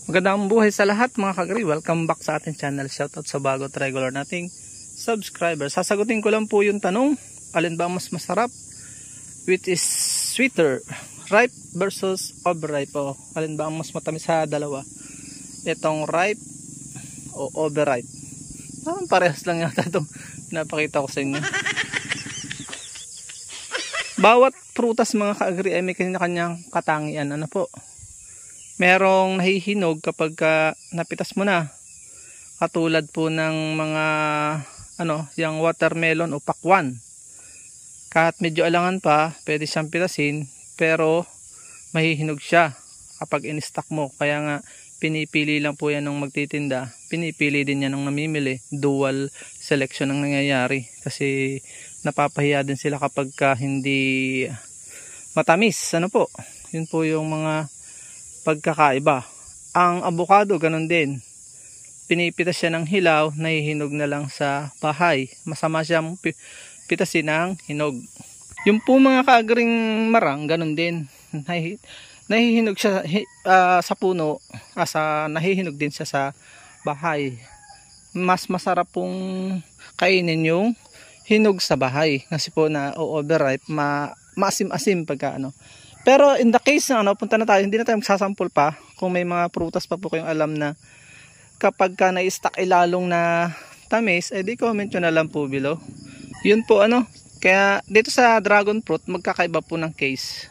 Magandang buhay sa lahat mga kagri. Welcome back sa ating channel. Shoutout sa bago at regular nating subscriber. Sasagutin ko lang po yung tanong, alin ba mas masarap? Which is sweeter, ripe versus overripe? O alin ba ang mas matamis sa dalawa? Itong ripe o overripe? Parang parehas lang yata itong napakita ko sa inyo. Bawat prutas mga kaagri ay may kanya-kanyang katangian. Ano po? Merong nahihinog kapag napitas mo na. Katulad po ng mga yung watermelon o pakwan. Kahit medyo alangan pa, pwede siyang pitasin, pero mahihinog siya kapag in-stock mo. Kaya nga pinipili lang po yan ng magtitinda. Pinipili din yan ng namimili. Dual selection ang nangyayari. Kasi napapahiya din sila kapag hindi matamis. Ano po? Yun po yung mga pagkakaiba. Ang avocado ganun din. Pinipitas siya ng hilaw, nahihinog na lang sa bahay. Masama siyang pitasin ng hinog. Yung po mga kaagring marang ganun din. Nahihinog siya sa puno, nahihinog din siya sa bahay. Mas masarap pong kainin yung hinog sa bahay kasi po na overripe, maasim-asim pagka Pero in the case na punta na tayo, hindi na tayo magsasampol pa. Kung may mga prutas pa po kayong alam na kapag ka na-stock ilalong na tamis, di comment nyo na lang po below. Yun po kaya dito sa dragon fruit, magkakaiba po ng case.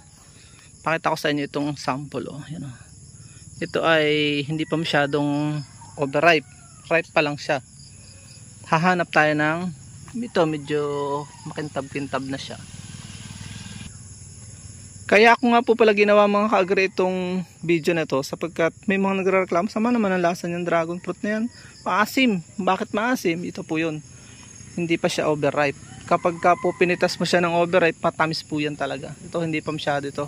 Pakita ko sa inyo itong sample. Yan, ito ay hindi pa masyadong overripe. Ripe pa lang siya. Hahanap tayo ng ito, medyo makintab-kintab na siya. Kaya ako nga po pala ginawa mga kaagri itong video na to sapagkat may mga nagrereklamo, sama naman ang lasa ng dragon fruit na yan. Maasim. Bakit maasim? Ito po yun. Hindi pa siya overripe. Kapag ka po pinitas mo siya ng overripe, matamis po yan talaga. Ito hindi pa masyado ito.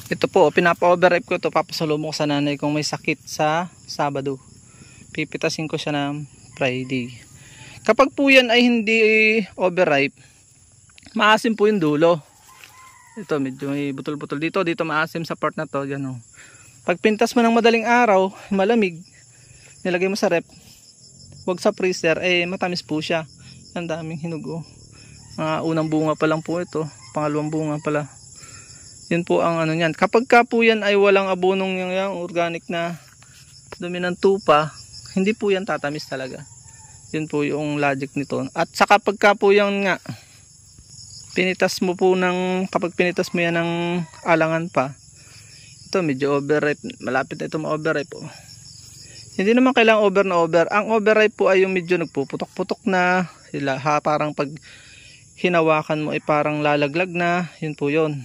Ito po, pinapa-overripe ko ito. Papasalubong ko sa nanay kung may sakit sa Sabado. Pipitasin ko siya ng Friday. Kapag po yan ay hindi overripe, maasim po yung dulo. Ito medyo may butol-butol dito maasim sa part na to. Yan, pag pintas mo ng madaling araw, malamig, nilagay mo sa rep, wag sa freezer, matamis po siya. Ang daming hinog. Unang bunga pa lang po ito, pangalawang bunga pala. Yun po ang niyan. Kapag ka po yan ay walang abonong yung organic na dumi ng tupa, hindi po yan tatamis talaga. Yun po yung logic nito. At saka pagka po yan nga pinitas mo po kapag pinitas mo yan ng alangan pa, ito medyo overripe, malapit na ito ma-overripe. Hindi naman kailangang over na over. Ang overripe po ay yung medyo nagpuputok-putok na sila, parang pag hinawakan mo ay parang lalaglag na. Yun po yun.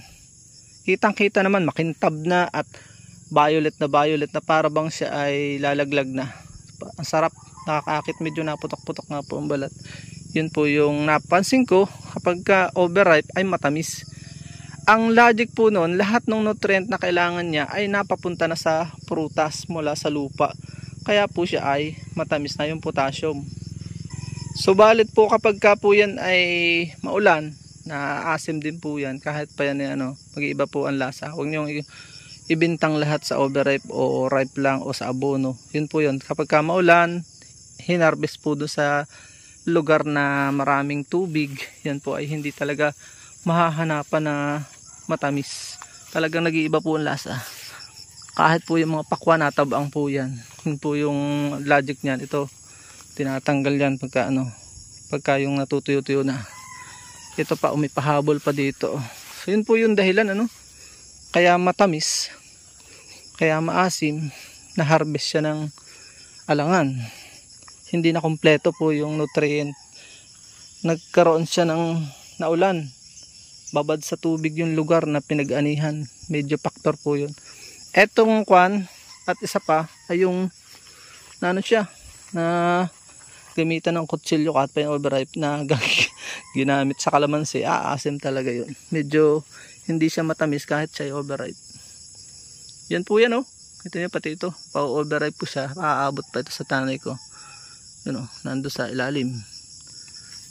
Kitang kita naman makintab na at violet na para bang siya ay lalaglag na. Ang sarap, nakakaakit, medyo naputok-putok nga po ang balat. Yun po yung napansin ko, kapag ka overripe ay matamis. Ang logic po noon, lahat ng nutrient na kailangan niya ay napapunta na sa prutas mula sa lupa. Kaya po siya ay matamis na yung potassium. Subalit po kapag ka po yan ay maulan, naasim din po yan. Kahit pa yan mag-iiba po ang lasa. Huwag niyong ibintang lahat sa overripe o ripe lang o sa abono. Yun po yun. Kapag ka maulan, hinarvest po doon sa lugar na maraming tubig, yan po ay hindi talaga mahahanapan na matamis. Talagang nag-iiba po ang lasa. Kahit po yung mga pakwan, natabang po yan. Yun po yung logic niyan. Ito, tinatanggal yan pagka yung natutuyo-tuyo na. Ito pa, umipahabol pa dito. So yun po yung dahilan, kaya matamis, kaya maasim, na harvest siya ng alangan. Hindi na kompleto po yung nutrient. Nagkaroon siya ng naulan. Babad sa tubig yung lugar na pinag-anihan. Medyo factor po yun. Etong kwan at isa pa ay yung na gamitan ng kutsilyo kahit pa yung overripe na ginamit sa kalamansi. Aasim talaga yun. Medyo hindi siya matamis kahit siya overripe. Yan po yan Ito niya pati ito. Pa-overripe po siya. Aabot pa ito sa tanay ko. Nando sa ilalim.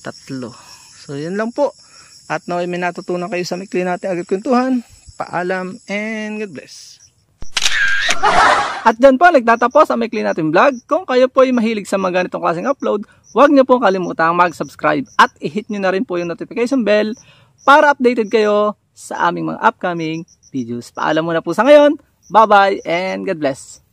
3. So yan lang po. At naway may natutunan kayo sa mikli natin agad kwentuhan. Paalam and God bless. At dyan po nagtatapos ang maikli natin vlog. Kung kayo po ay mahilig sa mga ganitong klaseng upload, huwag niyo pong kalimutang mag-subscribe at i-hit niyo na rin po yung notification bell para updated kayo sa aming mga upcoming videos. Paalam muna po sa ngayon. Bye-bye and God bless.